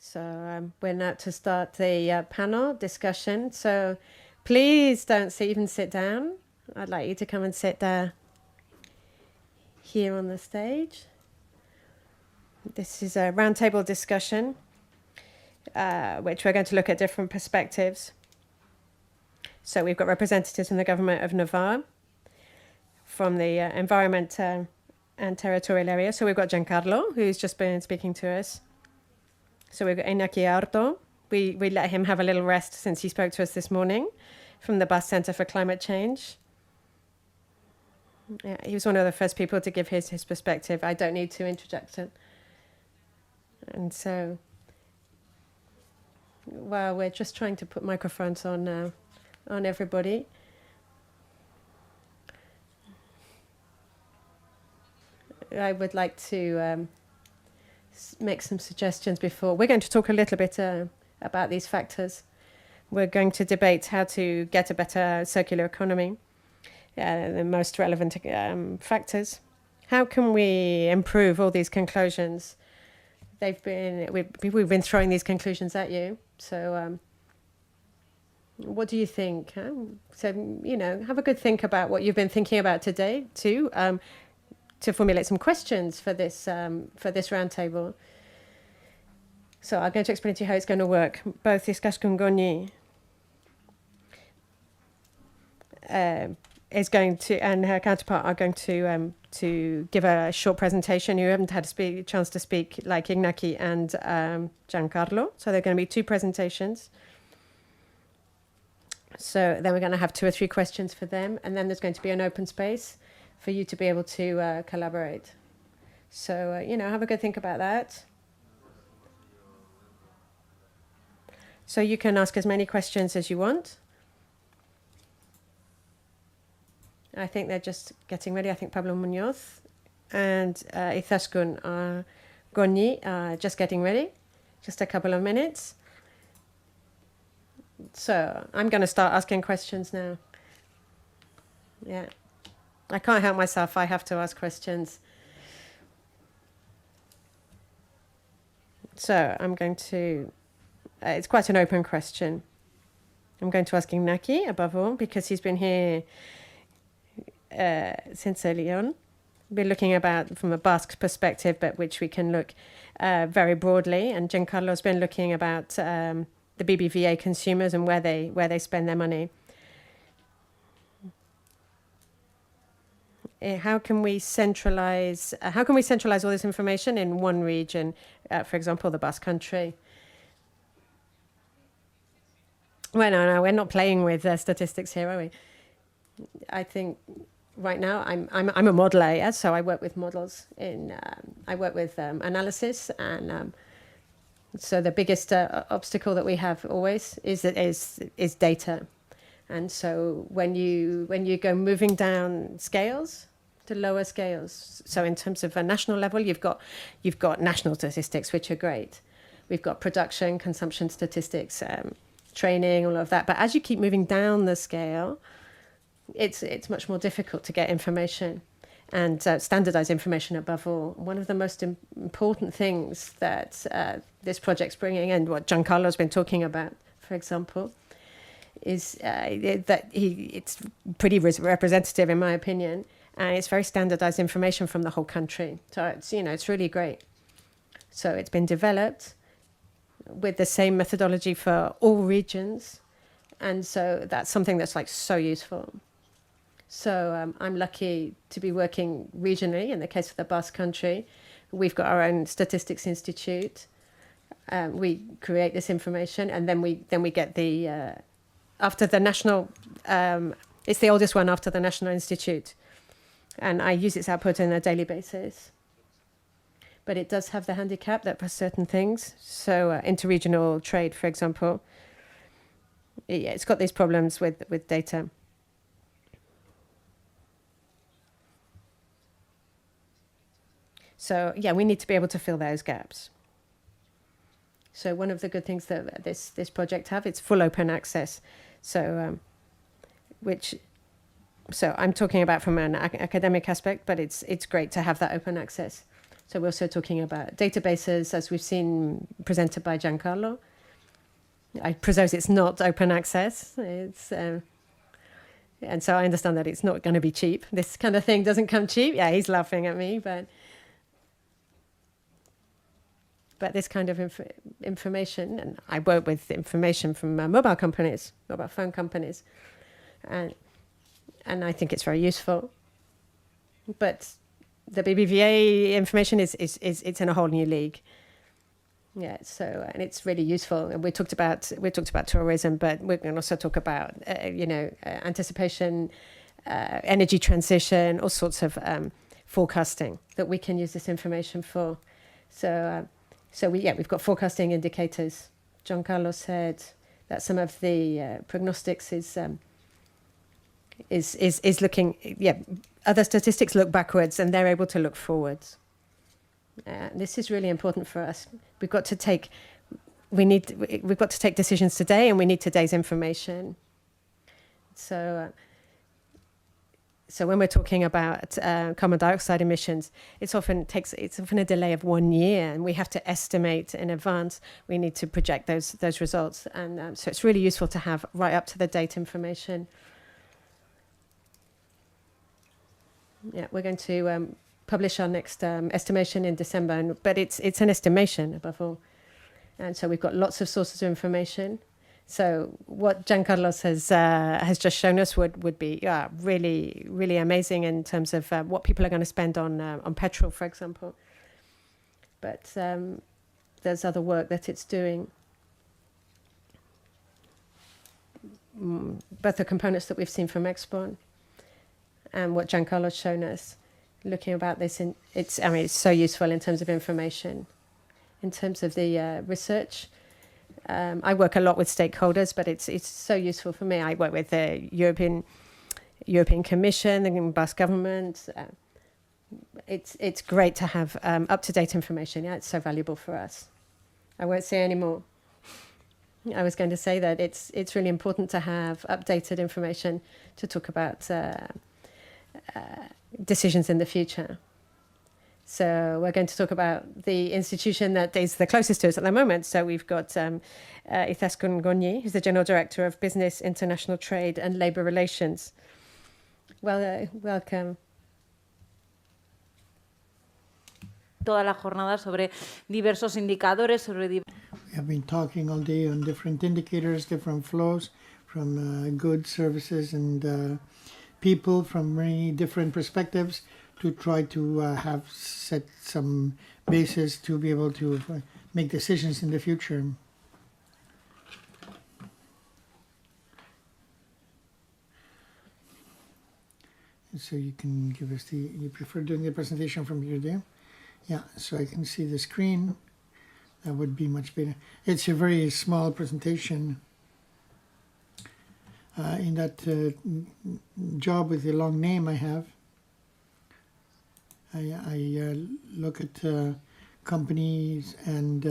So we're now to start the panel discussion. So please don't even sit down. I'd like you to come and sit there here on the stage. This is a roundtable discussion, which we're going to look at different perspectives. So we've got representatives from the government of Navarre, from the environment and territorial area. So we've got Giancarlo, who's just been speaking to us. So we've got Iñaki Arto. We let him have a little rest since he spoke to us this morning from the Basque Centre for Climate Change. Yeah, he was one of the first people to give his perspective. I don't need to interject it. And so, well, we're just trying to put microphones on now, on everybody. I would like to make some suggestions before. We're going to talk a little bit about these factors. We're going to debate how to get a better circular economy, the most relevant factors. How can we improve all these conclusions? We've been throwing these conclusions at you. So what do you think? Huh? So, you know, have a good think about what you've been thinking about today too, to formulate some questions for this roundtable. So I'm going to explain to you how it's going to work. Both Iskashkun Goni is going to, and her counterpart are going to give a short presentation. You haven't had a chance to speak like Iñaki and Giancarlo. So there are going to be two presentations. So then we're going to have 2 or 3 questions for them. And then there's going to be an open space for you to be able to collaborate. So, you know, have a good think about that. So you can ask as many questions as you want. I think they're just getting ready. I think Pablo Munoz and Izaskun Goni are just getting ready. Just a couple of minutes. So I'm going to start asking questions now. Yeah. I can't help myself. I have to ask questions. So I'm going to, it's quite an open question. I'm going to ask Iñaki above all, because he's been here since early on. We're looking about from a Basque perspective, but which we can look very broadly. And Giancarlo's been looking about the BBVA consumers and where they spend their money. How can we centralize all this information in one region, for example, the Basque Country? Well, no, we're not playing with statistics here, are we? I think right now I'm a modeler, yeah? So I work with models I work with analysis, and so the biggest obstacle that we have always is data. And so when you go moving down scales to lower scales, so in terms of a national level, you've got national statistics, which are great. We've got production, consumption statistics, training, all of that. But as you keep moving down the scale, it's much more difficult to get information and standardize information above all. One of the most important things that this project's bringing, and what Giancarlo's been talking about, for example, is that it's pretty representative, in my opinion, and it's very standardized information from the whole country. So it's really great. So it's been developed with the same methodology for all regions, and so that's something that's like so useful. So I'm lucky to be working regionally. In the case of the Basque Country, we've got our own statistics institute. We create this information, and then we get the after the national, it's the oldest one after the National Institute, and I use its output on a daily basis. But it does have the handicap that for certain things, so interregional trade, for example, it's got these problems with data. So yeah, we need to be able to fill those gaps. So one of the good things that this project have, it's full open access. So I'm talking about from an academic aspect, but it's great to have that open access. So we're also talking about databases, as we've seen presented by Giancarlo. I presume it's not open access. It's and so I understand that it's not going to be cheap. This kind of thing doesn't come cheap. Yeah, he's laughing at me, but this kind of information, and I work with information from mobile companies, mobile phone companies, and I think it's very useful. But the BBVA information is it's in a whole new league. Yeah, so and it's really useful. And we talked about tourism, but we're going to also talk about anticipation, energy transition, all sorts of forecasting that we can use this information for. So we've got forecasting indicators. Giancarlo said that some of the prognostics is looking. Yeah, other statistics look backwards, and they're able to look forwards. This is really important for us. We've got to take decisions today, and we need today's information. So when we're talking about carbon dioxide emissions, it's often a delay of 1 year, and we have to estimate in advance. We need to project those results, and so it's really useful to have right up to the date information. Yeah, we're going to publish our next estimation in December, but it's an estimation above all, and so we've got lots of sources of information. So what Giancarlo has just shown us would be really, really amazing in terms of what people are going to spend on petrol, for example. But there's other work that it's doing. Both the components that we've seen from ESPON and what Giancarlo's shown us, looking about this, it's so useful in terms of information, in terms of the research. I work a lot with stakeholders, but it's so useful for me. I work with the European Commission, the Basque government. It's great to have up-to-date information. Yeah, it's so valuable for us. I won't say any more. I was going to say that it's really important to have updated information to talk about decisions in the future. So we're going to talk about the institution that is the closest to us at the moment. So we've got Izaskun Gonyi, who's the General Director of Business, International Trade and Labour Relations. Well, welcome. Toda la jornada sobre diversos indicadores, We have been talking all day on different indicators, different flows from goods, services, and people from many different perspectives, to try to have set some basis to be able to make decisions in the future. So you can give us you prefer doing the presentation from here there? Yeah, so I can see the screen. That would be much better. It's a very small presentation. In that job with the long name I have, I look at companies and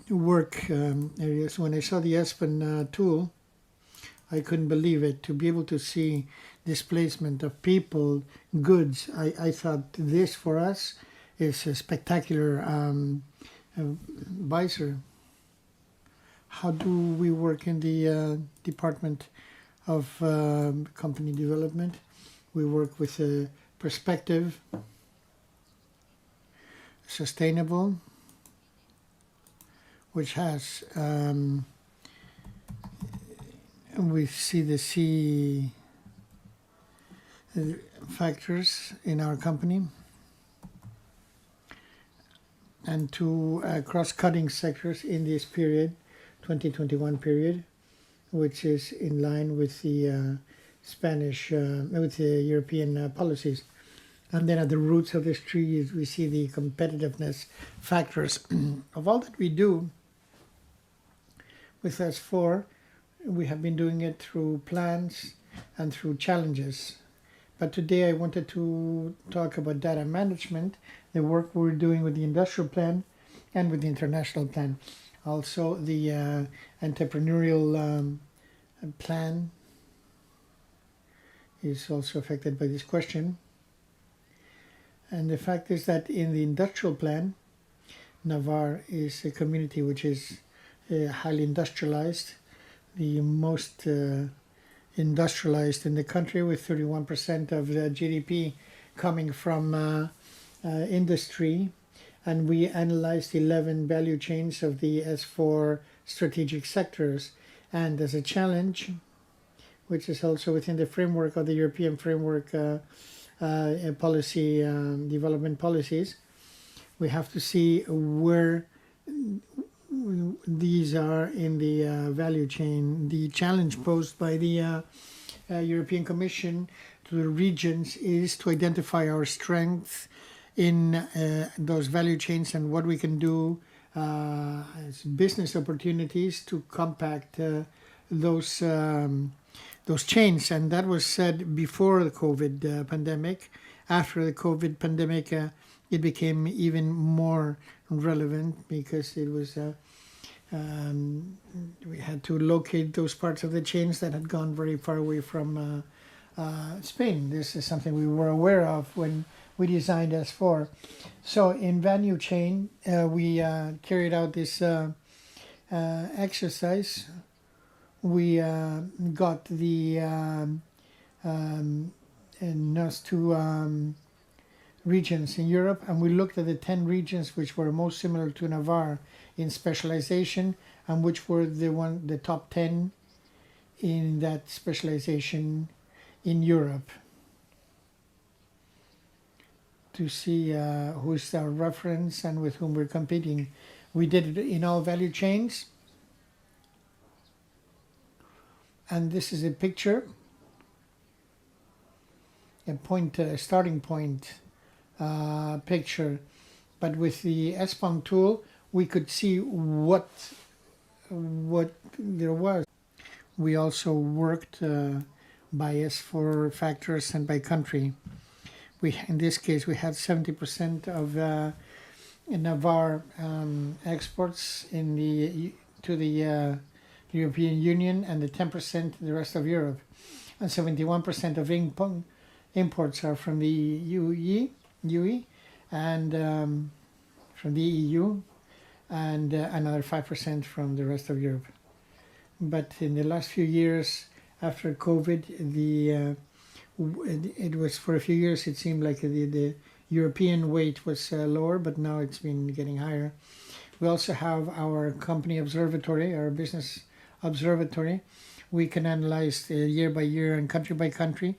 work areas. When I saw the ESPON tool, I couldn't believe it. To be able to see displacement of people, goods, I thought this for us is a spectacular visor. How do we work in the Department of Company Development? We work with a perspective, sustainable, which has, we see the C factors in our company, and two cross-cutting sectors in this period, 2021 period, which is in line with the with the European policies. And then at the roots of this tree we see the competitiveness factors. Of all that we do with S4, we have been doing it through plans and through challenges. But today I wanted to talk about data management, the work we're doing with the industrial plan and with the international plan. Also the entrepreneurial plan is also affected by this question. And the fact is that in the industrial plan, Navarre is a community which is highly industrialized, the most industrialized in the country, with 31% of the GDP coming from industry. And we analyzed 11 value chains of the S4 strategic sectors. And as a challenge, which is also within the framework of the European framework policy development policies, we have to see where these are in the value chain. The challenge posed by the European Commission to the regions is to identify our strengths in those value chains and what we can do as business opportunities to compact those chains. And that was said before the COVID pandemic. After the COVID pandemic, it became even more relevant because it was we had to locate those parts of the chains that had gone very far away from Spain. This is something we were aware of when we designed S4. So in value chain, we carried out this exercise. We got the NOS 2 regions in Europe, and we looked at the 10 regions which were most similar to Navarre in specialization, and which were the top 10 in that specialization in Europe, to see who is our reference and with whom we're competing. We did it in all value chains, and this is a picture, a starting point picture. But with the ESPON tool, we could see what there was. We also worked by S4 factors and by country. In this case, we had 70% of Navarre exports to the European Union, and the 10% the rest of Europe, and 71% of imports are from the UE and from the EU, and another 5% from the rest of Europe. But in the last few years after COVID, it was, for a few years it seemed like the European weight was lower, but now it's been getting higher. We also have our company observatory, our business observatory. We can analyze year by year and country by country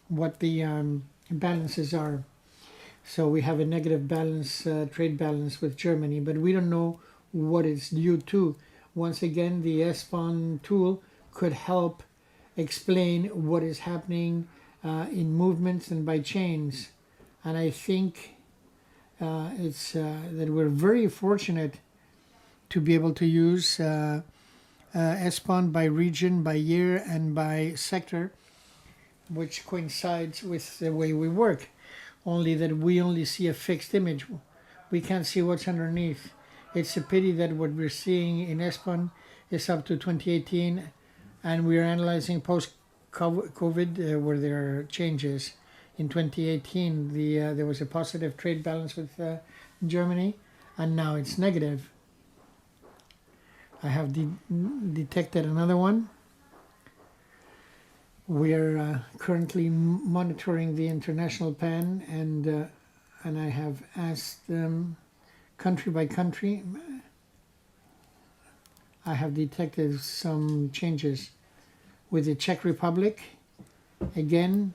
what the balances are. So we have a negative balance, trade balance with Germany, but we don't know what it's due to. Once again, the ESPON tool could help explain what is happening in movements and by chains. And I think it's that we're very fortunate to be able to use ESPON by region, by year, and by sector, which coincides with the way we work. Only that we only see a fixed image. We can't see what's underneath. It's a pity that what we're seeing in ESPON is up to 2018, and we're analyzing post-COVID where there are changes. In 2018, there was a positive trade balance with Germany, and now it's negative. I have detected another one. We are currently monitoring the international pan, and I have asked them country by country. I have detected some changes with the Czech Republic. Again,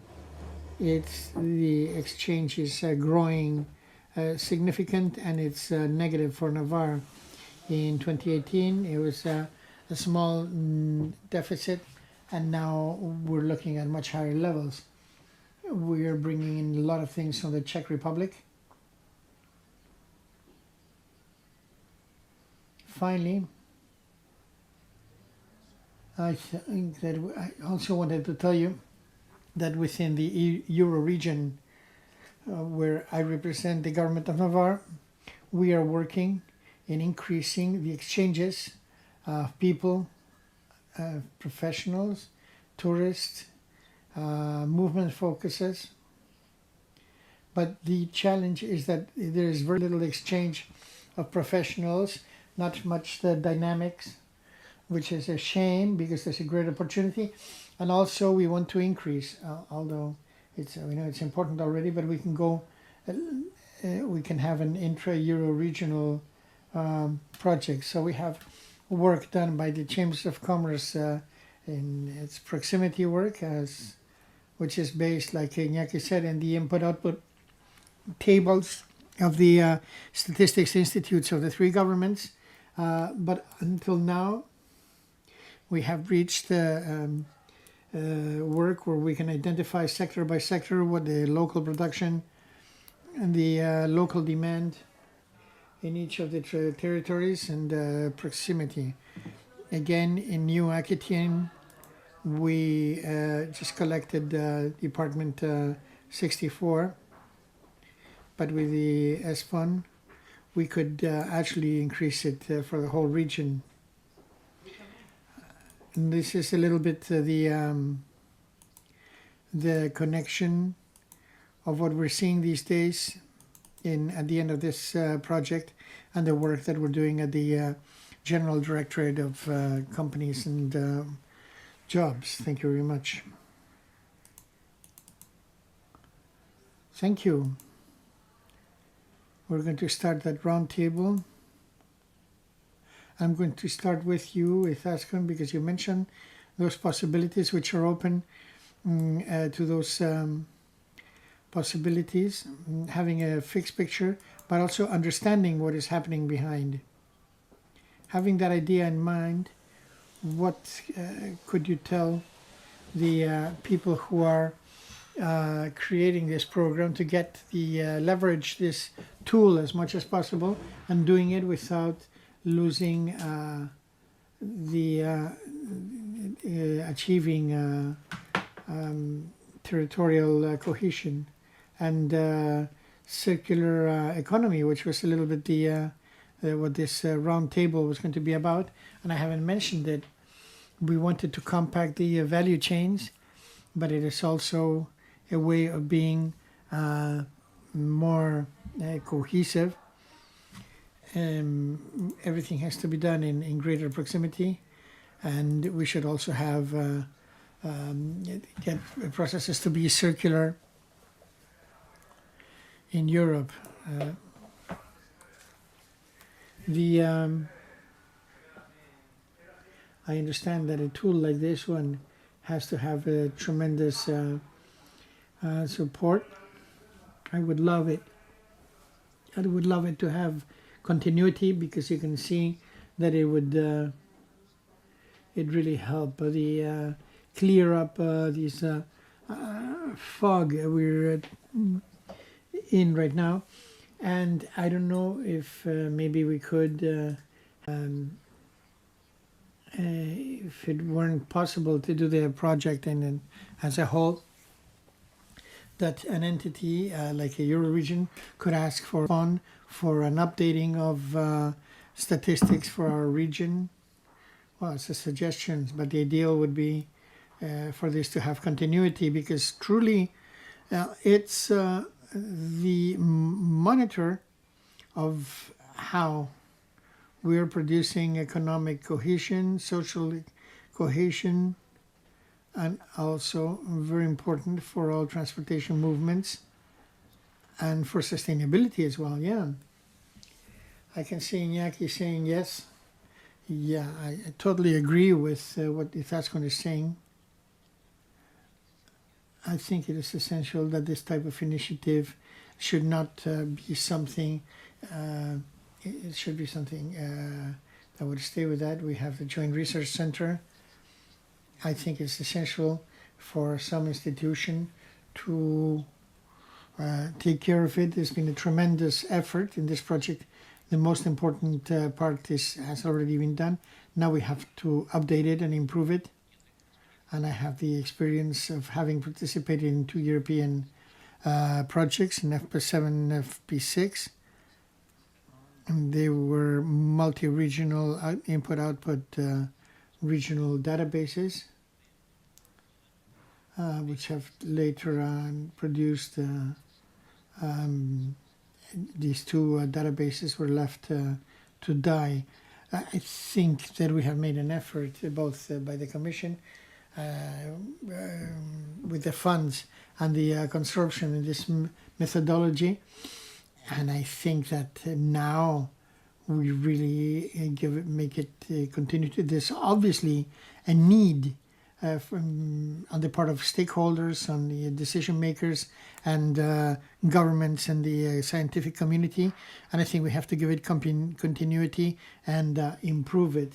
the exchange is growing significant, and it's negative for Navarre. In 2018, it was a small deficit, and now we're looking at much higher levels. We are bringing in a lot of things from the Czech Republic. Finally, I think that I also wanted to tell you that within the Euro region, where I represent the government of Navarre, we are working in increasing the exchanges of people, professionals, tourists, movement focuses. But the challenge is that there is very little exchange of professionals, not much the dynamics, which is a shame because there's a great opportunity. And also we want to increase, although it's, we know it's important already, but we can go, we can have an intra-Euro regional project. So we have work done by the Chambers of Commerce in its proximity work, which is based, like Iñaki said, in the input-output tables of the statistics institutes of the three governments. But until now, we have reached work where we can identify sector by sector what the local production and the local demand in each of the territories and proximity. Again, in New Aquitaine, we just collected Department 64, but with the ESPON, we could actually increase it for the whole region. And this is a little bit the connection of what we're seeing these days at the end of this project and the work that we're doing at the General Directorate of Companies and Jobs. Thank you very much. Thank you. We're going to start that round table. I'm going to start with you, with Ascon, because you mentioned those possibilities which are open to those possibilities, having a fixed picture, but also understanding what is happening behind. Having that idea in mind, what could you tell the people who are creating this program to get the leverage this tool as much as possible and doing it without losing achieving territorial cohesion and circular economy, which was a little bit what this round table was going to be about. And I haven't mentioned it. We wanted to compact the value chains, but it is also a way of being more cohesive. Everything has to be done in greater proximity, and we should also have get processes to be circular in Europe. I understand that a tool like this one has to have a tremendous support. I would love it. I would love it to have continuity, because you can see that it would it really help the clear up these fog we're in right now. And I don't know if maybe we could if it weren't possible to do the project and as a whole, that an entity like a Euroregion could ask for fund for an updating of statistics for our region. Well, it's a suggestion, but the ideal would be for this to have continuity, because truly it's the monitor of how we're producing economic cohesion, social cohesion, and also very important for all transportation movements and for sustainability as well. Yeah, I can see Iñaki saying yes. Yeah, I totally agree with what Itascon is saying. I think it is essential that this type of initiative should not be something, it should be something that would stay with that. We have the Joint Research Center. I think it's essential for some institution to take care of it. There's been a tremendous effort in this project. The most important part has already been done. Now we have to update it and improve it. And I have the experience of having participated in 2 European projects, in FP7 and FP6. And they were multi-regional input-output regional databases, which have later on produced these two databases were left to die. I think that we have made an effort, both by the Commission, with the funds and the consortium in this methodology, and I think that now we really make it continue to. There's obviously a need on the part of stakeholders, on the decision makers, and governments and the scientific community, and I think we have to give it continuity and improve it.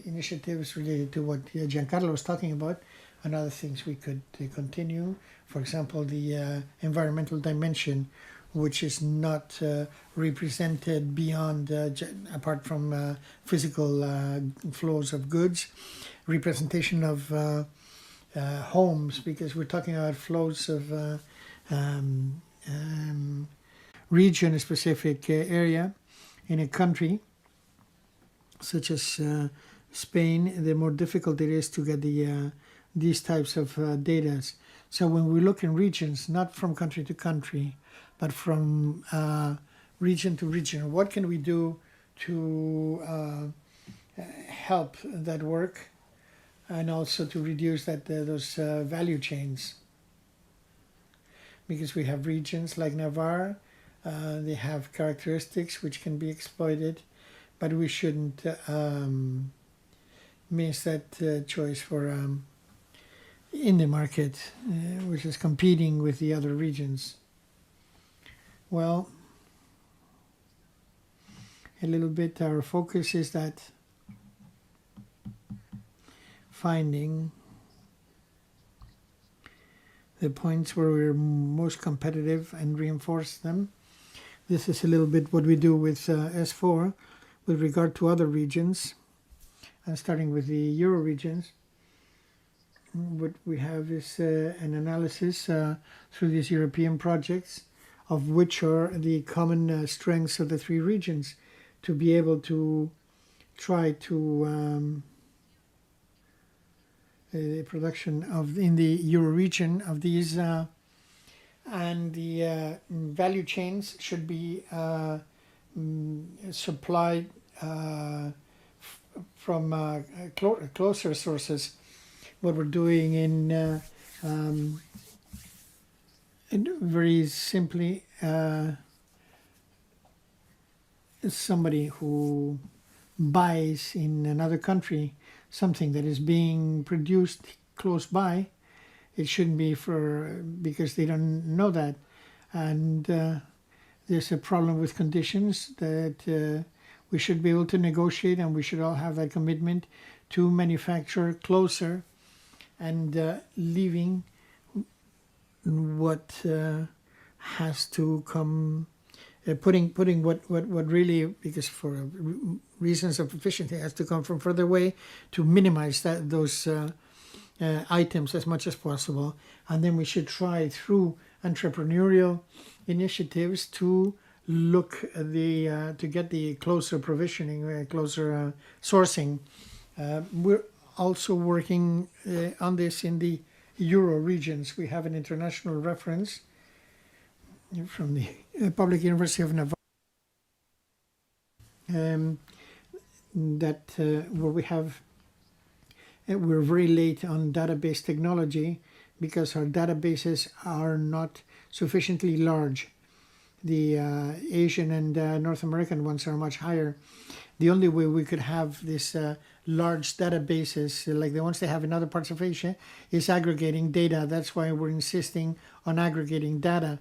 Initiatives related to what Giancarlo was talking about, and other things we could continue. For example, the environmental dimension, which is not represented beyond, apart from physical flows of goods, representation of homes, because we're talking about flows of region, a specific area in a country, such as Spain. The more difficult it is to get these types of data. So when we look in regions, not from country to country, but from region to region, what can we do to help that work, and also to reduce those value chains? Because we have regions like Navarre, they have characteristics which can be exploited, but we shouldn't miss that choice for in the market, which is competing with the other regions. Well, a little bit our focus is that finding the points where we're most competitive and reinforce them. This is a little bit what we do with S4 with regard to other regions, starting with the Euro regions. What we have is an analysis through these European projects of which are the common strengths of the three regions, to be able to try to the production of in the Euro region of these and the value chains should be supplied from closer sources. What we're doing in very simply, somebody who buys in another country something that is being produced close by, it shouldn't be because they don't know that, and there's a problem with conditions that we should be able to negotiate, and we should all have that commitment to manufacture closer and leaving what has to come, putting what really, because for reasons of efficiency, has to come from further away, to minimize those items as much as possible. And then we should try through entrepreneurial initiatives to look at to get the closer provisioning, closer sourcing. We're also working on this in the Euro regions. We have an international reference from the Public University of Navarre where we have, we're very late on database technology because our databases are not sufficiently large. The Asian and North American ones are much higher. The only way we could have this large databases like the ones they have in other parts of Asia is aggregating data. That's why we're insisting on aggregating data.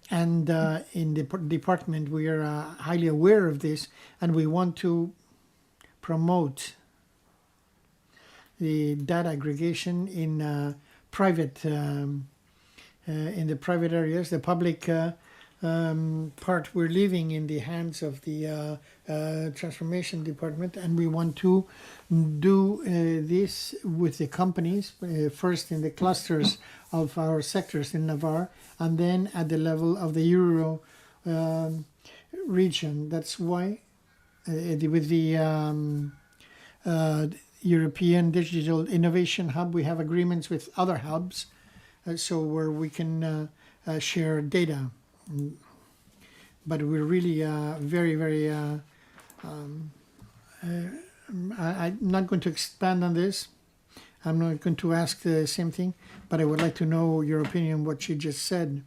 And in the department, we are highly aware of this, and we want to promote the data aggregation in private, in the private areas. The public part we're leaving in the hands of the transformation department, and we want to do this with the companies, first in the clusters of our sectors in Navarre, and then at the level of the Euro region. That's why with the European Digital Innovation Hub, we have agreements with other hubs, so where we can share data. But we're really very, very, I'm not going to expand on this. I'm not going to ask the same thing, but I would like to know your opinion on what you just said.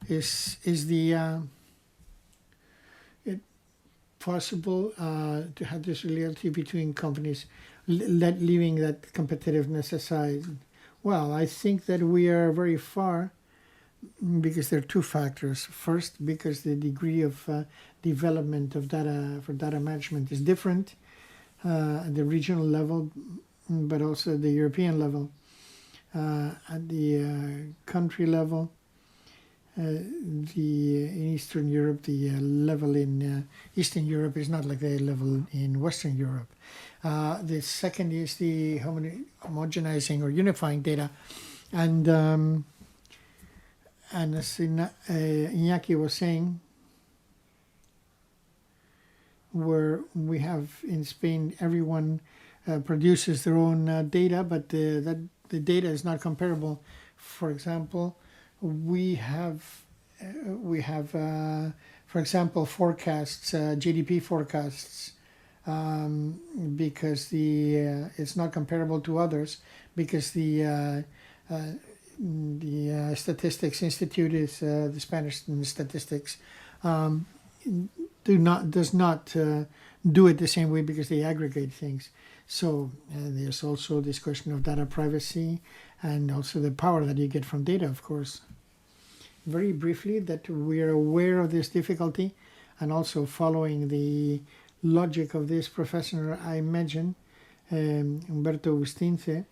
Is it possible to have this reality between companies, leaving that competitiveness aside? Well, I think that we are very far, because there are two factors. First, because the degree of development of data for data management is different at the regional level, but also at the European level. At the country level, in Eastern Europe, the level in Eastern Europe is not like the level in Western Europe. The second is the homogenizing or unifying data. And as Iñaki was saying, where we have in Spain, everyone produces their own data, but the data is not comparable. For example, we have, for example, forecasts, GDP forecasts, because it's not comparable to others, because the Statistics Institute is the Spanish statistics does not do it the same way, because they aggregate things. So there's also this question of data privacy, and also the power that you get from data, of course. Very briefly, that we are aware of this difficulty, and also following the logic of this professor I mentioned, Humberto Bustince.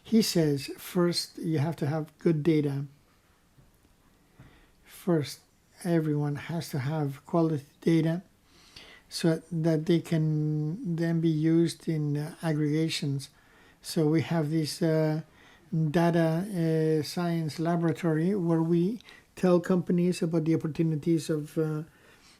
He says, first, you have to have good data. First, everyone has to have quality data, so that they can then be used in aggregations. So we have this data science laboratory where we tell companies about the opportunities of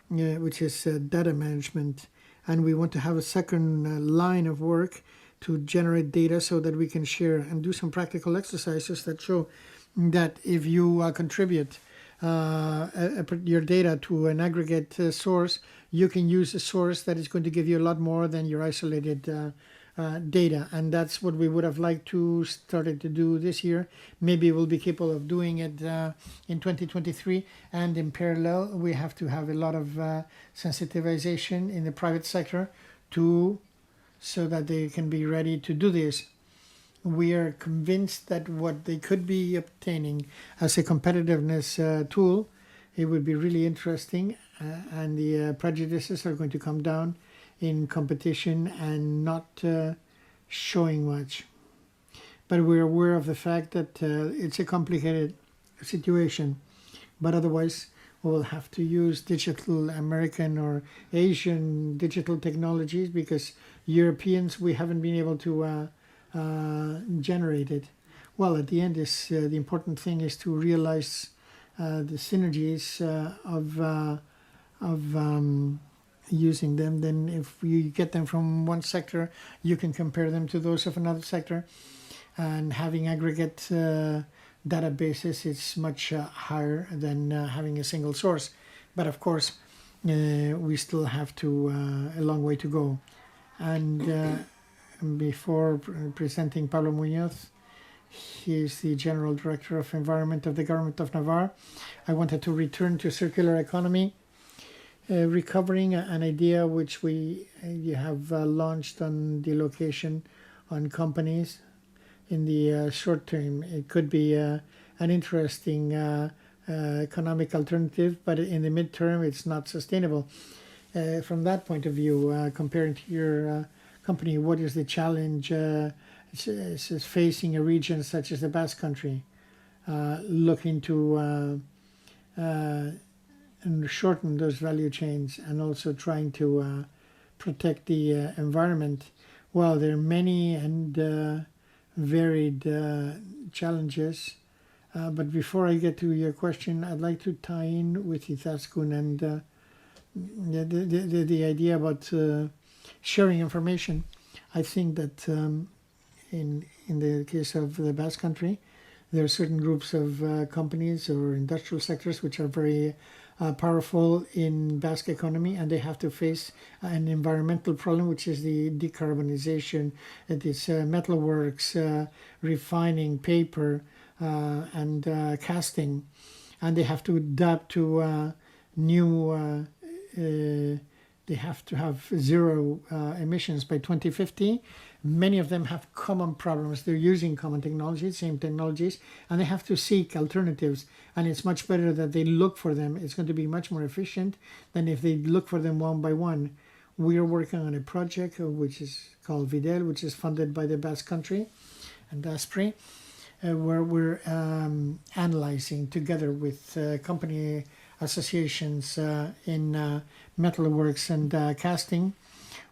which is data management, and we want to have a second line of work to generate data so that we can share and do some practical exercises that show that if you contribute your data to an aggregate source, you can use a source that is going to give you a lot more than your isolated data. And that's what we would have liked to started to do this year. Maybe we'll be capable of doing it in 2023. And in parallel, we have to have a lot of sensitization in the private sector so that they can be ready to do this. We are convinced that what they could be obtaining as a competitiveness tool, it would be really interesting, and the prejudices are going to come down in competition and not showing much. But we're aware of the fact that it's a complicated situation, but otherwise we will have to use digital American or Asian digital technologies, because Europeans, we haven't been able to generate it. Well, at the end, the important thing is to realize the synergies of using them. Then if you get them from one sector, you can compare them to those of another sector, and having aggregate databases is much higher than having a single source. But of course, we still have a long way to go. And before presenting Pablo Muñoz, he is the General Director of Environment of the Government of Navarre. I wanted to return to circular economy, recovering an idea which you have launched on the location on companies. In the short term, it could be an interesting economic alternative, but in the midterm, it's not sustainable. From that point of view, comparing to your company, what is the challenge is facing a region such as the Basque Country, looking to shorten those value chains, and also trying to protect the environment? Well, there are many and varied challenges, but before I get to your question, I'd like to tie in with Izaskun and the idea about sharing information. I think that in the case of the Basque Country, There are certain groups of companies or industrial sectors which are very powerful in Basque economy, and they have to face an environmental problem, which is the decarbonization. It is metalworks, refining, paper, and casting, and they have to adapt to new. They have to have zero emissions by 2050. Many of them have common problems. They're using common technologies, same technologies, and they have to seek alternatives. And it's much better that they look for them. It's going to be much more efficient than if they look for them one by one. We are working on a project which is called Videl, which is funded by the Basque Country and ASPRI, where we're analyzing together with company associations in metalworks and casting.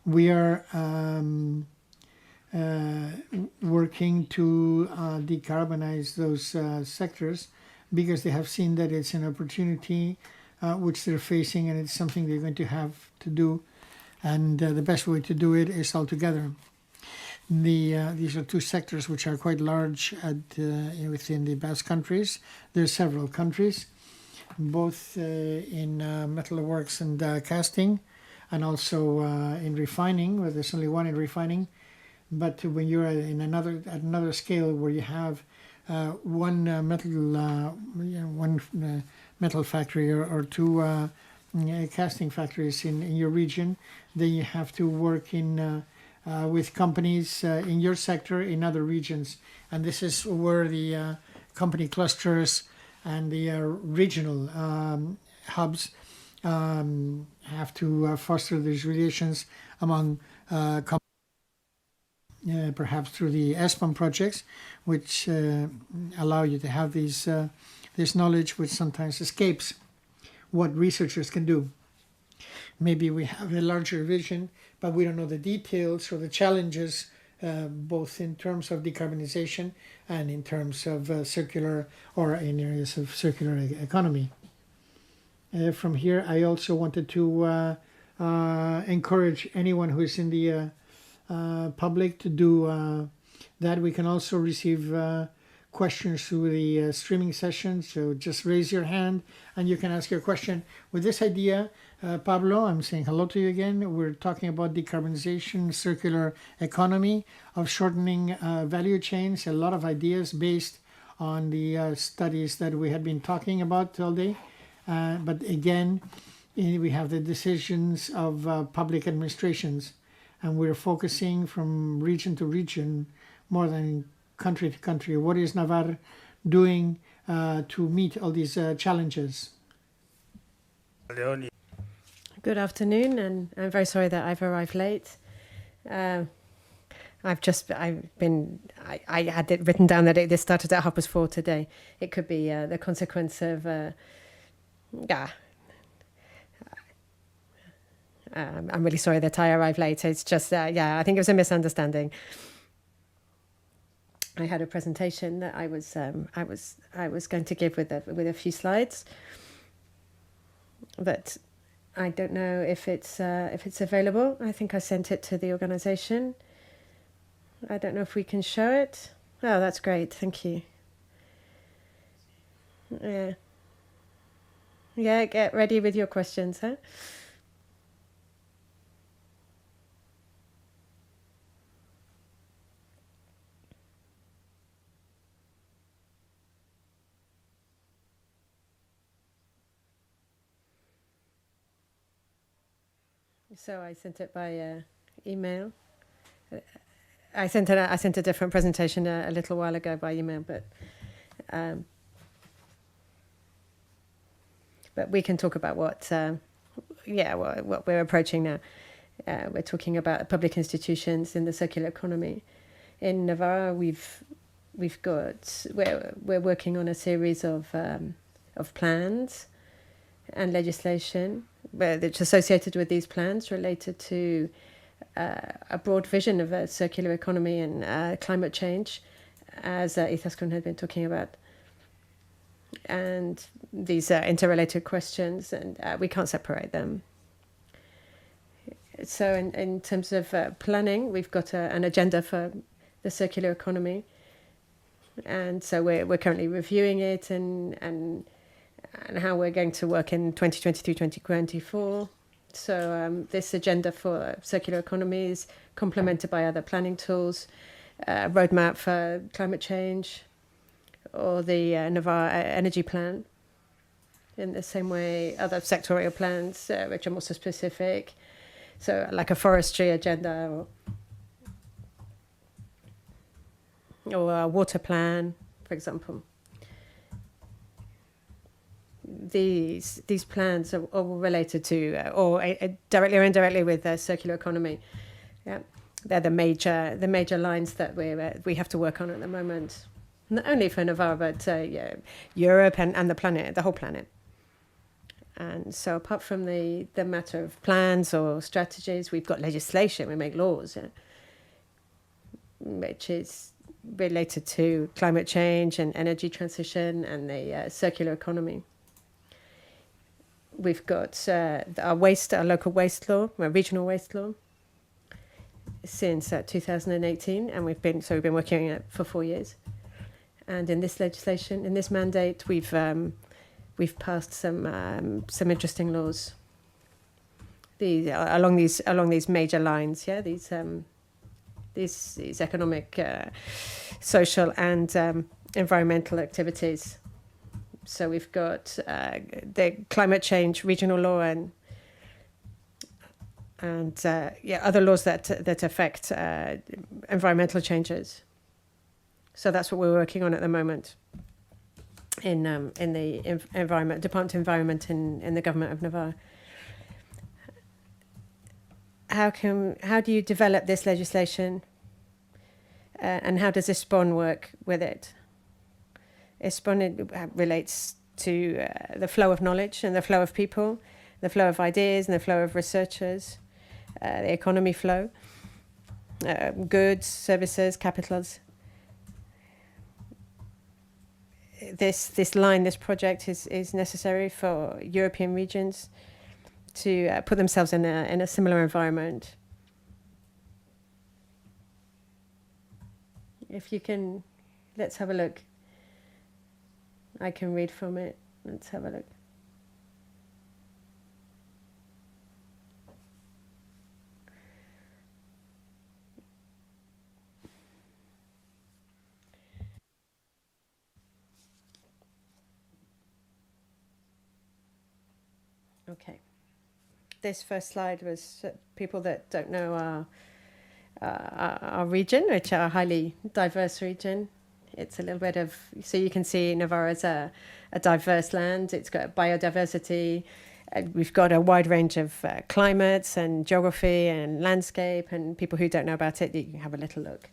We are working to decarbonize those sectors because they have seen that it's an opportunity which they're facing, and it's something they're going to have to do, and the best way to do it is all together. These are two sectors which are quite large within the Basque countries. There are several countries, both in metalworks and casting, and also in refining, where there's only one in refining. But when you're in another scale where you have one metal factory or two casting factories in your region, then you have to work with companies in your sector in other regions, and this is where the company clusters and the regional hubs have to foster these relations among companies. Perhaps through the ESPON projects, which allow you to have this knowledge which sometimes escapes what researchers can do. Maybe we have a larger vision, but we don't know the details or the challenges, both in terms of decarbonization and in terms of circular, or in areas of circular economy. From here, I also wanted to encourage anyone who is in the public to do that. We can also receive questions through the streaming session, so just raise your hand and you can ask your question. With this idea, Pablo, I'm saying hello to you again. We're talking about decarbonization, circular economy, of shortening value chains, a lot of ideas based on the studies that we had been talking about all day. But again, we have the decisions of public administrations, and we're focusing from region to region more than country to country. What is Navarre doing to meet all these challenges? Good afternoon, and I'm very sorry that I've arrived late. I had it written down that this started at 4:30 today. It could be the consequence of I'm really sorry that I arrived late. It's just, I think it was a misunderstanding. I had a presentation that I was going to give with a few slides, but I don't know if it's available. I think I sent it to the organization. I don't know if we can show it. Oh, that's great. Thank you. Yeah, get ready with your questions, huh? So I sent it by email. I sent a different presentation a little while ago by email, but we can talk about what we're approaching now. We're talking about public institutions in the circular economy. In Navarra, we're working on a series of plans and legislation that's associated with these plans related to a broad vision of a circular economy and climate change, as Izaskun had been talking about. And these are interrelated questions, and we can't separate them. So in terms of planning, we've got an agenda for the circular economy. And so we're currently reviewing it and how we're going to work in 2023, 2024. So this agenda for circular economy is complemented by other planning tools, roadmap for climate change, or the Navarre energy plan. In the same way, other sectorial plans which are more specific, so like a forestry agenda or a water plan, for example. These plans are all related to, or directly or indirectly with circular economy. Yeah, they're the major lines that we have to work on at the moment, not only for Navarre but Europe and the planet, the whole planet. And so apart from the matter of plans or strategies, we've got legislation, we make laws, which is related to climate change and energy transition and the circular economy. We've got our local waste law, our regional waste law, since 2018, and we've been working on it for 4 years. And in this legislation, in this mandate, we've passed some interesting laws. Along these major lines, these economic, social, and environmental activities. So we've got the climate change regional law and other laws that affect environmental changes. So that's what we're working on at the moment in the Department of Environment in the government of Navarre. How do you develop this legislation, and how does ESPON work with it? ESPON relates to the flow of knowledge and the flow of people, the flow of ideas and the flow of researchers, the economy flow, goods, services, capitals. This project is necessary for European regions to put themselves in a similar environment. If you can, let's have a look. I can read from it. Let's have a look. Okay. This first slide was people that don't know our region, which are a highly diverse region. It's a little bit of, so you can see Navarre as a diverse land. It's got biodiversity. We've got a wide range of climates and geography and landscape, and people who don't know about it, you can have a little look.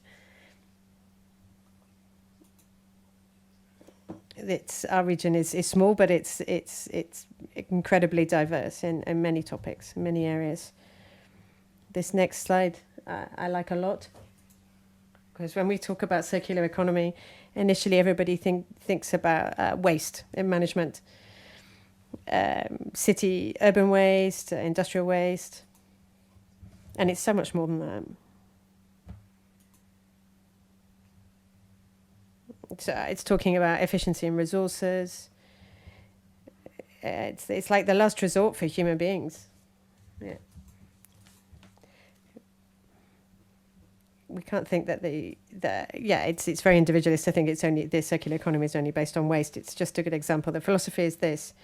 Our region is small, but it's incredibly diverse in many topics, many areas. This next slide I like a lot, because when we talk about circular economy, initially everybody thinks about waste and management, urban waste, industrial waste, and it's so much more than that. It's talking about efficiency in resources. It's like the last resort for human beings. Yeah. We can't think that it's very individualist to think it's only the circular economy is only based on waste. It's just a good example. The philosophy is this.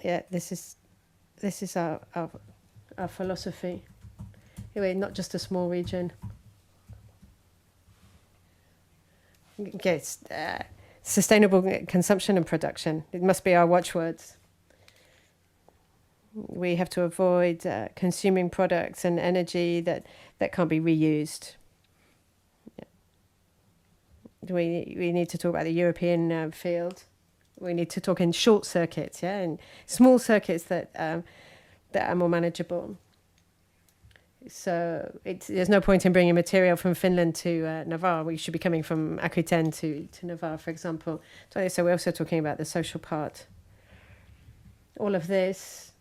Yeah, this is our philosophy. Anyway, not just a small region. Yes, sustainable consumption and production. It must be our watchwords. We have to avoid consuming products and energy that can't be reused. Yeah. We need to talk about the European field. We need to talk in short circuits, and small circuits that are more manageable. So there's no point in bringing material from Finland to Navarre. We should be coming from Aquitaine to Navarre, for example. So we're also talking about the social part. All of this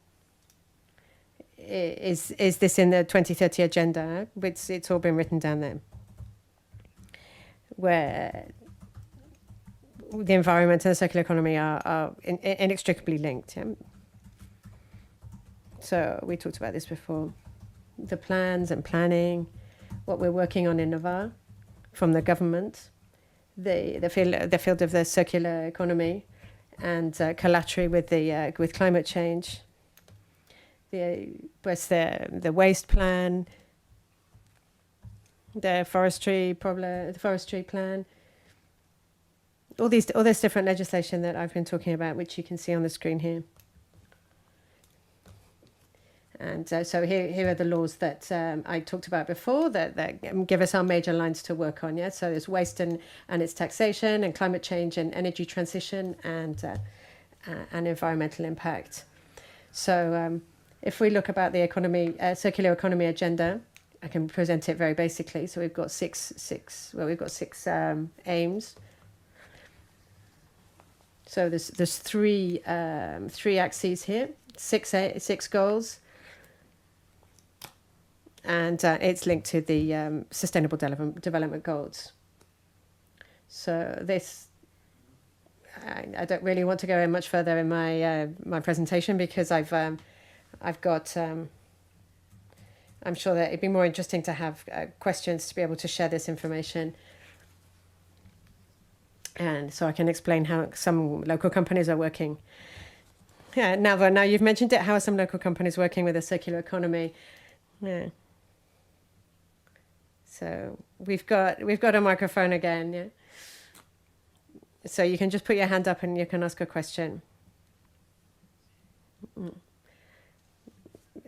is this in the 2030 agenda? It's all been written down there. where the environment and the circular economy are inextricably linked. Yeah? So we talked about this before. The plans and planning, what we're working on in Navarre from the government, the field of the circular economy, and collaterally with climate change, the waste plan, the forestry plan, all this different legislation that I've been talking about, which you can see on the screen here. And so here are the laws that I talked about before that give us our major lines to work on. Yeah, so there's waste and its taxation, and climate change and energy transition, and environmental impact. So if we look about the circular economy agenda, I can present it very basically. So we've got six aims. So there's three axes here, six goals. And it's linked to the Sustainable Development Goals. So this, I don't really want to go much further in my presentation, because I've got. I'm sure that it'd be more interesting to have questions to be able to share this information, and so I can explain how some local companies are working. Yeah, now you've mentioned it. How are some local companies working with a circular economy? Yeah. So we've got a microphone again, yeah. So you can just put your hand up and you can ask a question.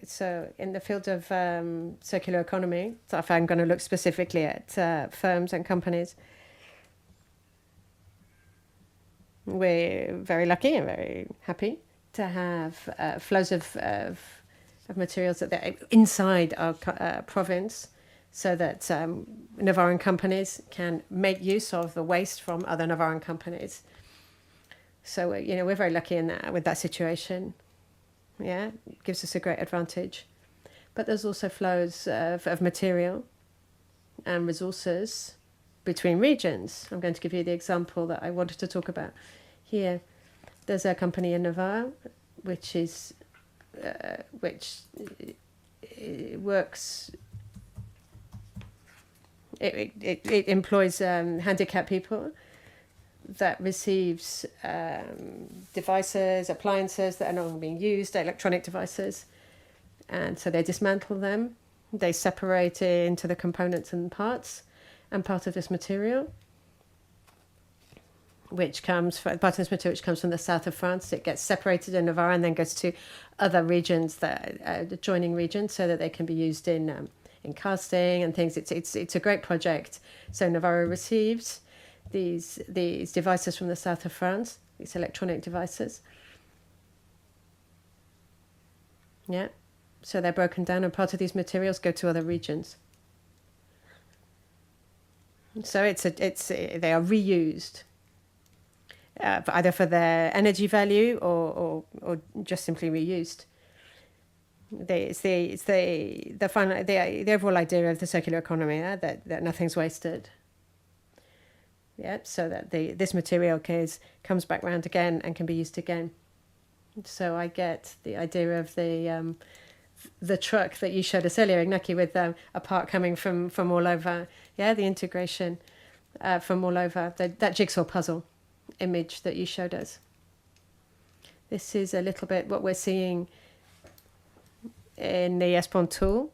So in the field of circular economy, so if I'm going to look specifically at firms and companies, we're very lucky and very happy to have flows of materials that they're inside our province, so that Navarran companies can make use of the waste from other Navarran companies. So we're very lucky with that situation. Yeah, it gives us a great advantage. But there's also flows of material and resources between regions. I'm going to give you the example that I wanted to talk about here. There's a company in Navarre which works. It employs handicapped people, that receives devices, appliances that are not being used, electronic devices, and so they dismantle them. They separate it into the components and parts, and part of this material, which comes from the south of France, it gets separated in Navarre and then goes to other regions, the adjoining regions, so that they can be used in casting and things. It's a great project. So Navarre receives these devices from the south of France, these electronic devices. Yeah, so they're broken down, and part of these materials go to other regions. So they are reused, either for their energy value or just simply reused. It's the overall idea of the circular economy, that nothing's wasted. Yeah, so that this material comes back round again and can be used again. So I get the idea of the truck that you showed us earlier, Ignaki, with a part coming from all over. Yeah, the integration from all over, that jigsaw puzzle image that you showed us. This is a little bit what we're seeing in the ESPON tool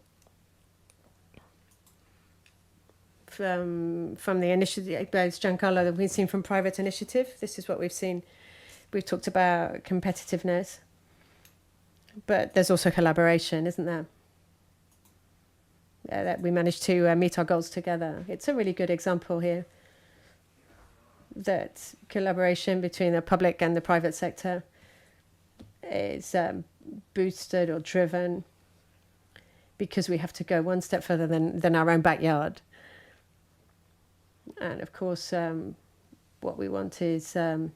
from the initiative, it's Giancarlo, that we've seen from private initiative. This is what we've seen. We've talked about competitiveness, but there's also collaboration, isn't there? That we managed to meet our goals together. It's a really good example here, that collaboration between the public and the private sector is boosted or driven because we have to go one step further than our own backyard. And of course, what we want is that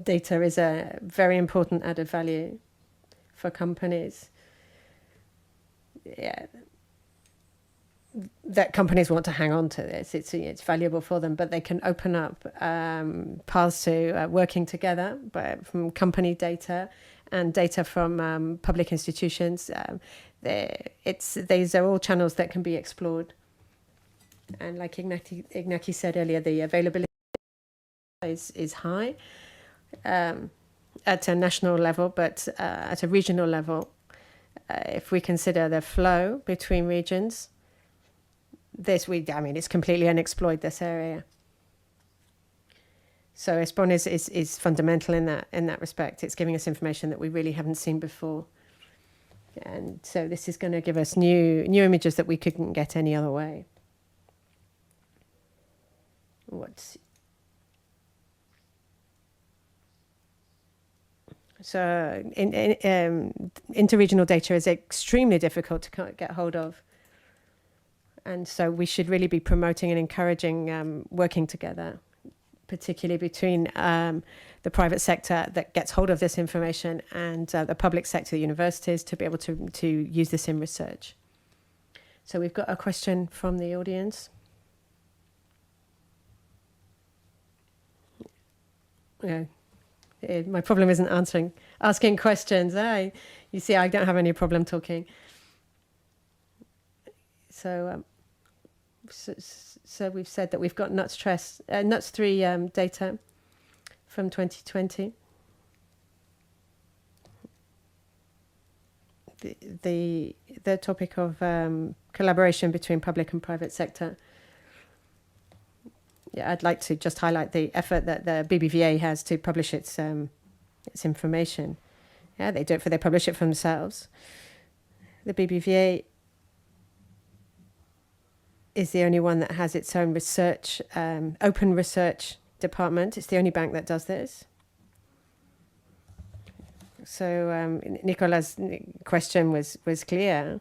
data is a very important added value for companies. Yeah, that companies want to hang on to this. It's valuable for them, but they can open up paths to working together from company data and data from public institutions. These are all channels that can be explored. And like Ignaki said earlier, the availability is high at a national level, but at a regional level, if we consider the flow between regions, it's completely unexplored, this area. So ESPON is fundamental in that respect. It's giving us information that we really haven't seen before. And so this is going to give us new images that we couldn't get any other way. So interregional data is extremely difficult to get hold of. And so we should really be promoting and encouraging working together, particularly between the private sector that gets hold of this information and the public sector, the universities, to be able to use this in research. So we've got a question from the audience. Yeah. My problem isn't asking questions. You see, I don't have any problem talking. So we've said that we've got NUTS 3 data from 2020. The topic of collaboration between public and private sector. Yeah, I'd like to just highlight the effort that the BBVA has to publish its information. Yeah, they publish it for themselves. The BBVA is the only one that has its own research, open research department. It's the only bank that does this. So Nicola's question was clear.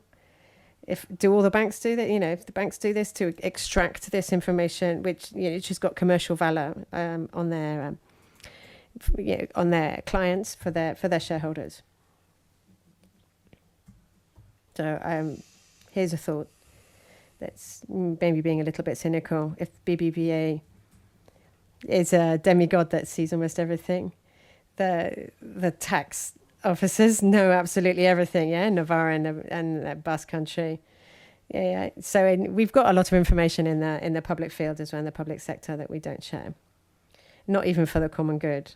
Do all the banks do that? If the banks do this to extract this information, which it's just got commercial value on their clients for their shareholders. So here's a thought that's maybe being a little bit cynical. If BBVA is a demigod that sees almost everything, the tax officers know absolutely everything, Navarre and Basque Country. Yeah. So we've got a lot of information in the public field as well, in the public sector, that we don't share, not even for the common good.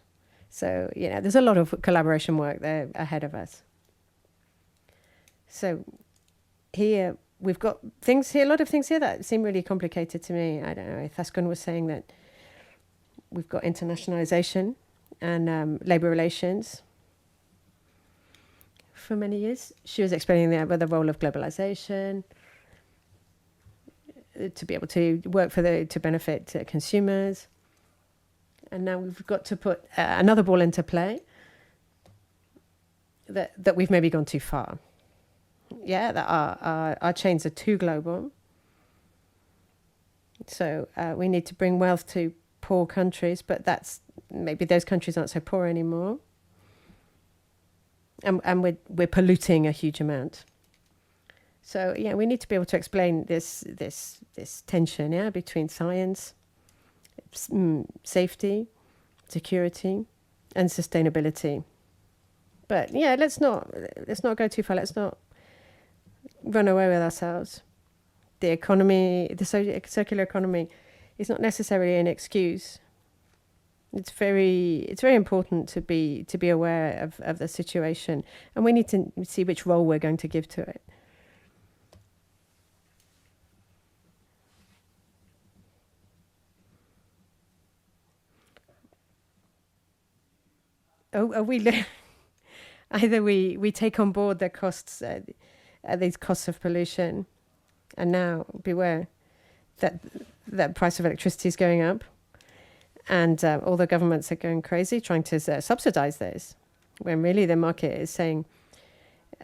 So, there's a lot of collaboration work there ahead of us. So here, we've got a lot of things here that seem really complicated to me. I don't know, Thascon was saying that we've got internationalization and labor relations. For many years, she was explaining the role of globalization, to be able to work to benefit consumers. And now we've got to put another ball into play, that we've maybe gone too far. Yeah, that our chains are too global. So we need to bring wealth to poor countries, but maybe those countries aren't so poor anymore. And we're polluting a huge amount. So we need to be able to explain this tension, between science, safety, security, and sustainability. But let's not go too far. Let's not run away with ourselves. The economy, the circular economy, is not necessarily an excuse. It's very important to be aware of the situation, and we need to see which role we're going to give to it. Either we take on board the costs, these costs of pollution, and now beware that the price of electricity is going up. And all the governments are going crazy trying to subsidize this, when really the market is saying,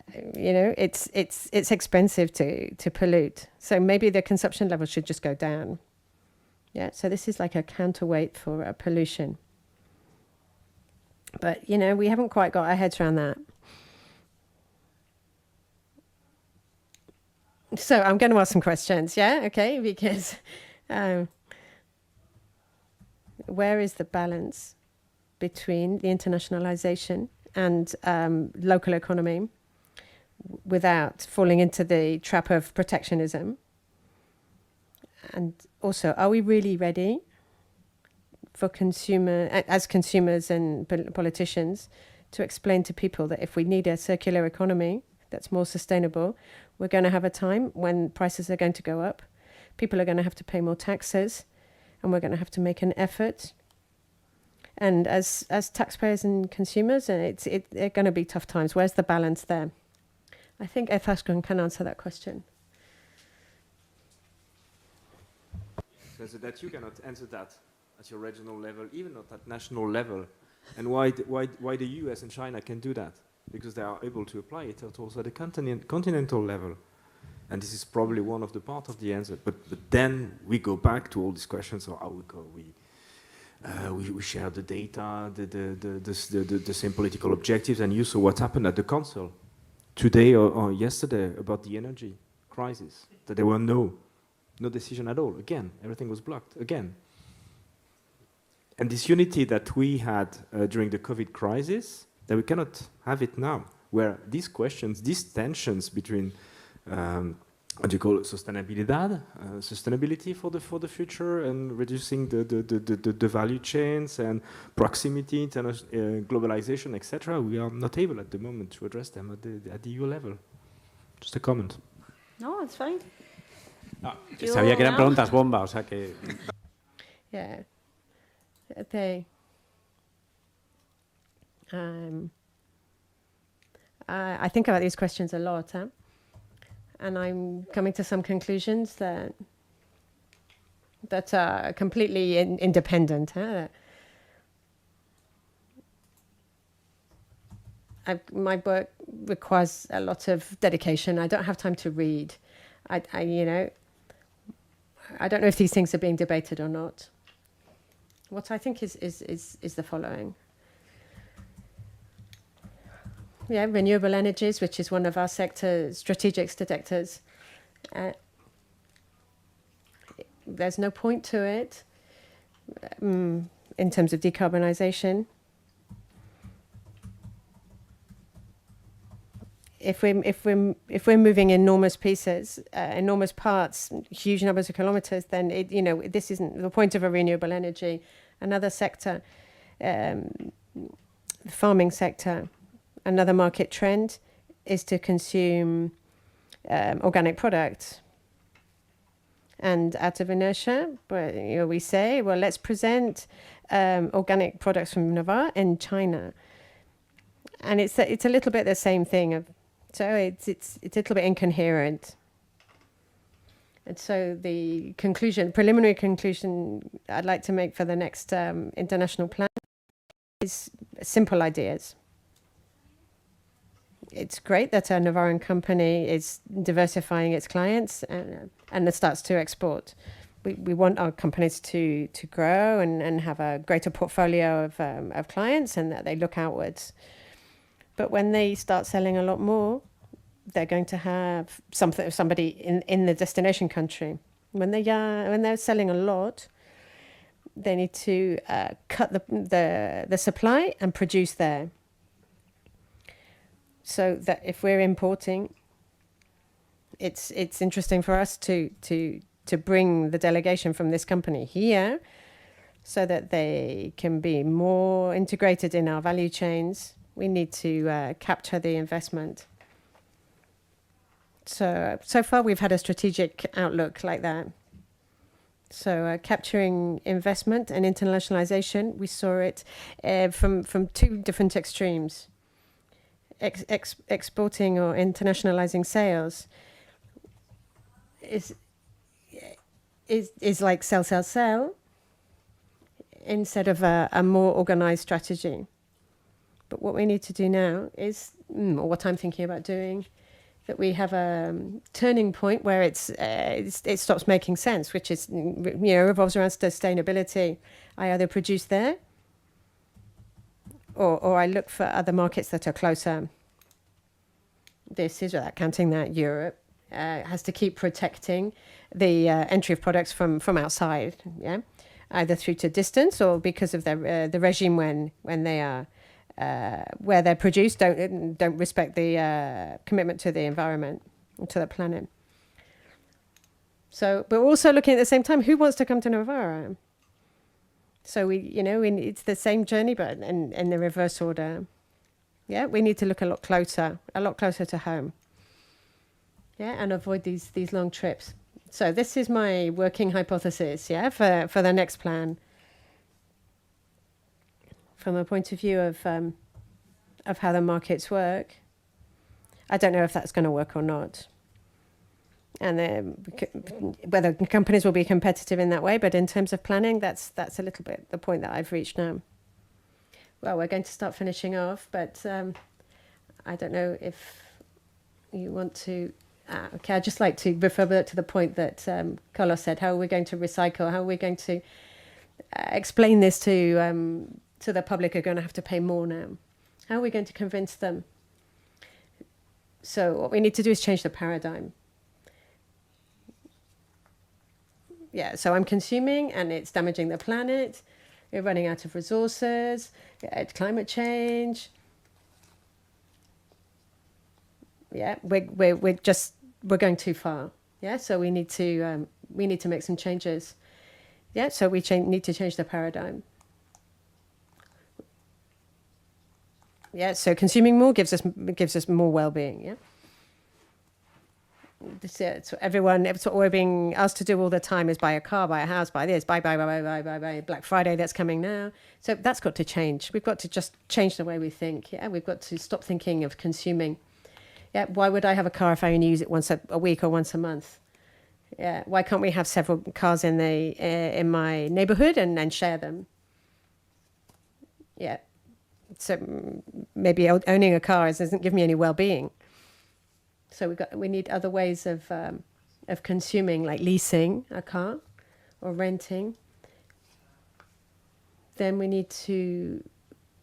it's expensive to pollute. So maybe the consumption level should just go down. Yeah. So this is like a counterweight for pollution. But we haven't quite got our heads around that. So I'm going to ask some questions, yeah? Okay, because where is the balance between the internationalization and local economy without falling into the trap of protectionism? And also, are we really ready for as consumers and politicians, to explain to people that if we need a circular economy that's more sustainable, we're going to have a time when prices are going to go up, people are going to have to pay more taxes, and we're going to have to make an effort. And as taxpayers and consumers, they're going to be tough times. Where's the balance there? I think Ethashgun can answer that question. So that you cannot answer that at your regional level, even not at national level. And why the US and China can do that? Because they are able to apply it also at the continental level. And this is probably one of the part of the answer. But then we go back to all these questions of how we share the data, the same political objectives, and you saw what happened at the council today or yesterday about the energy crisis, that there were no decision at all. Again, everything was blocked again. And this unity that we had during the COVID crisis, that we cannot have it now, where these questions, these tensions between what do you call it, sustainability for the future, and reducing the value chains and proximity, globalization, etc. We are not able at the moment to address them at the EU level. Just a comment. No, it's fine. No, sabía que eran preguntas bomba, o sea que... Yeah. I think about these questions a lot, and I'm coming to some conclusions that are completely independent. My work requires a lot of dedication. I don't have time to read. I don't know if these things are being debated or not. What I think is the following. Yeah, renewable energies, which is one of our strategic sectors. There's no point to it in terms of decarbonisation. If we're moving enormous pieces, enormous parts, huge numbers of kilometers, then this isn't the point of a renewable energy. Another sector, the farming sector, another market trend is to consume organic products. And out of inertia, we say, well, let's present organic products from Navarre in China. And it's a little bit the same thing. So it's a little bit incoherent. And so the preliminary conclusion I'd like to make for the next international plan is simple ideas. It's great that a Navarran company is diversifying its clients and it starts to export. We want our companies to grow and have a greater portfolio of clients, and that they look outwards. But when they start selling a lot more, they're going to have somebody in the destination country. When they're selling a lot, they need to cut the supply and produce there. So that if we're importing, it's interesting for us to bring the delegation from this company here, so that they can be more integrated in our value chains. We need to capture the investment. So far we've had a strategic outlook like that. So capturing investment and internationalization, we saw it from two different extremes. Exporting or internationalizing sales is like sell, instead of a more organized strategy. But what we need to do now is, or what I'm thinking about doing, that we have a turning point where it stops making sense, which is, revolves around sustainability. I either produce there, or I look for other markets that are closer. This is, without counting that, Europe, has to keep protecting the entry of products from outside, yeah, either through to distance or because of the regime when they are where they're produced don't respect the commitment to the environment, to the planet. So, but we're also looking at the same time, who wants to come to Novara? So it's the same journey, but in the reverse order. Yeah, we need to look a lot closer to home. Yeah, and avoid these long trips. So this is my working hypothesis, yeah, for the next plan. From a point of view of how the markets work, I don't know if that's going to work or not. And whether companies will be competitive in that way, but in terms of planning, that's a little bit the point that I've reached now. Well, we're going to start finishing off, but I don't know if you want to... okay, I'd just like to refer back to the point that Carlos said. How are we going to recycle? How are we going to explain this to the public who are going to have to pay more now? How are we going to convince them? So what we need to do is change the paradigm. Yeah, so I'm consuming and it's damaging the planet. We're running out of resources, climate change. Yeah, we're going too far. Yeah, so we need to make some changes. Yeah, so we need to change the paradigm. Yeah, so consuming more gives us more well-being. Yeah. So that's what we're being asked to do all the time is buy a car, buy a house, buy this, buy Black Friday that's coming now. So that's got to change. We've got to just change the way we think. Yeah, we've got to stop thinking of consuming. Yeah, why would I have a car if I only use it once a week or once a month? Yeah, why can't we have several cars in my neighborhood and share them? Yeah, so maybe owning a car doesn't give me any well-being. So we need other ways of consuming, like leasing a car or renting. Then we need to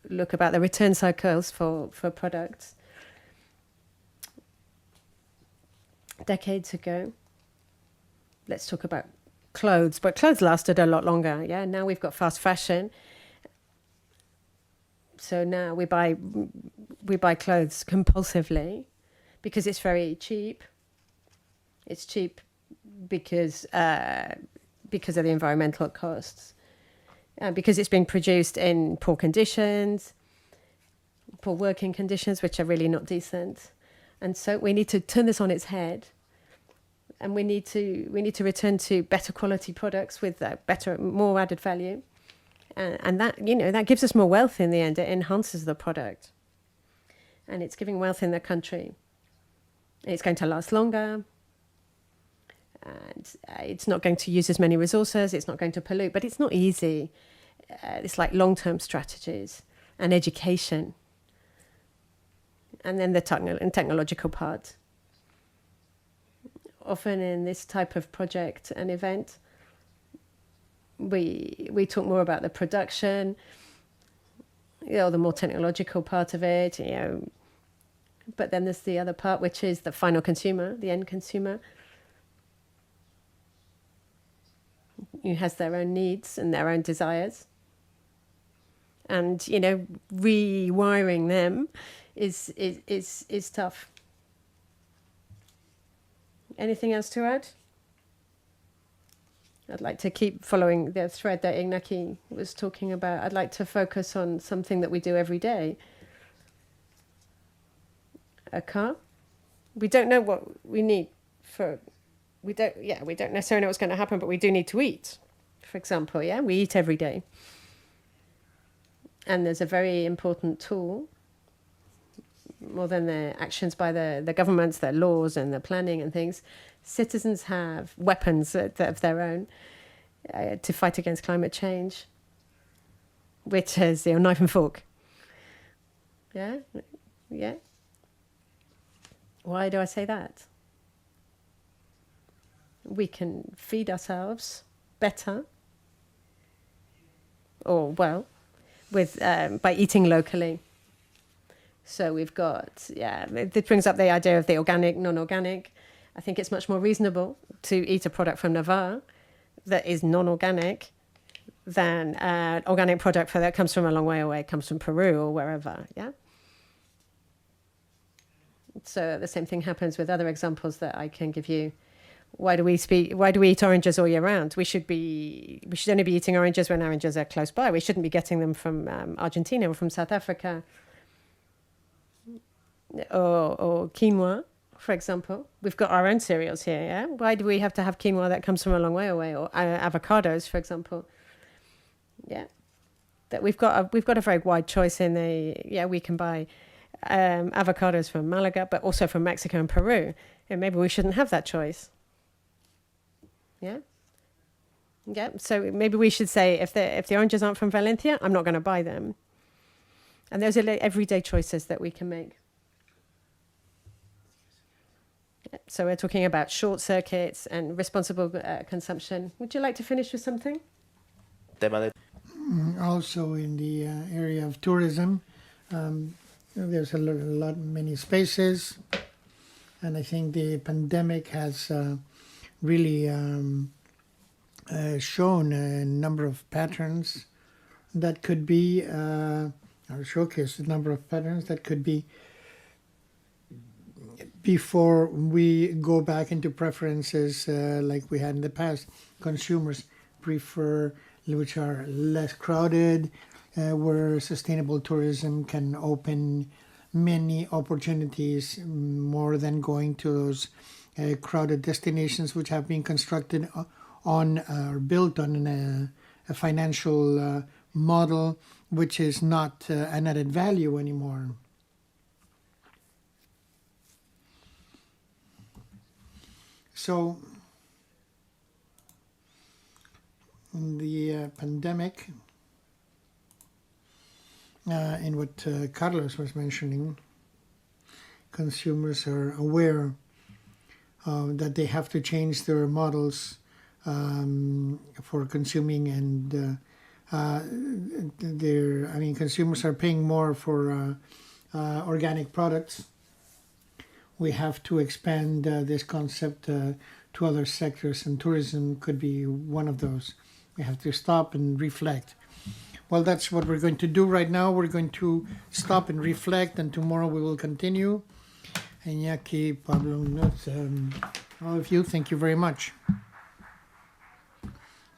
look about the return cycles for products. Decades ago, let's talk about clothes, but clothes lasted a lot longer. Yeah, now we've got fast fashion. So now we buy clothes compulsively. Because it's very cheap. It's cheap because of the environmental costs. Because it's being produced in poor conditions, poor working conditions, which are really not decent. And so we need to turn this on its head. And we need to return to better quality products with more added value. And that gives us more wealth in the end. It enhances the product. And it's giving wealth in the country. It's going to last longer, and it's not going to use as many resources, it's not going to pollute, but it's not easy. It's like long-term strategies and education. And then the technological part. Often in this type of project and event, we talk more about the production, the more technological part of it, But then there's the other part, which is the final consumer, the end consumer, who has their own needs and their own desires. And, rewiring them is tough. Anything else to add? I'd like to keep following the thread that Iñaki was talking about. I'd like to focus on something that we do every day. A car. We don't know what we need we don't necessarily know what's going to happen, but we do need to eat. For example, yeah, we eat every day. And there's a very important tool, more than the actions by the governments, their laws and the planning and things. Citizens have weapons of their own to fight against climate change, which is knife and fork. Yeah. Why do I say that? We can feed ourselves better, by eating locally. So we've got, this brings up the idea of the organic, non-organic. I think it's much more reasonable to eat a product from Navarre that is non-organic than an organic product that comes from a long way away, comes from Peru or wherever, yeah? So the same thing happens with other examples that I can give you. Why do we eat oranges all year round? We should only be eating oranges when oranges are close by. We shouldn't be getting them from Argentina or from South Africa or quinoa, for example. We've got our own cereals here, yeah? Why do we have to have quinoa that comes from a long way away, or avocados, for example? Yeah, that we've got a very wide choice in we can buy avocados from Malaga, but also from Mexico and Peru, and maybe we shouldn't have that choice. Yeah. So maybe we should say if the oranges aren't from Valencia, I'm not going to buy them. And those are everyday choices that we can make. So we're talking about short circuits and responsible consumption. Would you like to finish with something? Also in the area of tourism, there's many spaces, and I think the pandemic has really shown a number of patterns that could be, or showcased a number of patterns that could be, before we go back into preferences like we had in the past. Consumers prefer which are less crowded, where sustainable tourism can open many opportunities more than going to those crowded destinations which have been constructed on or built on a financial model which is not an added value anymore. So in the pandemic, in what Carlos was mentioning, consumers are aware that they have to change their models for consuming, and consumers are paying more for organic products. We have to expand this concept to other sectors, and tourism could be one of those. We have to stop and reflect. Well, that's what we're going to do right now. We're going to stop and reflect, and tomorrow we will continue. Iñaki, Pablo, all of you, thank you very much.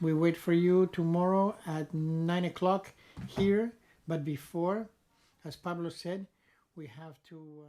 We wait for you tomorrow at 9 o'clock here, but before, as Pablo said, we have to...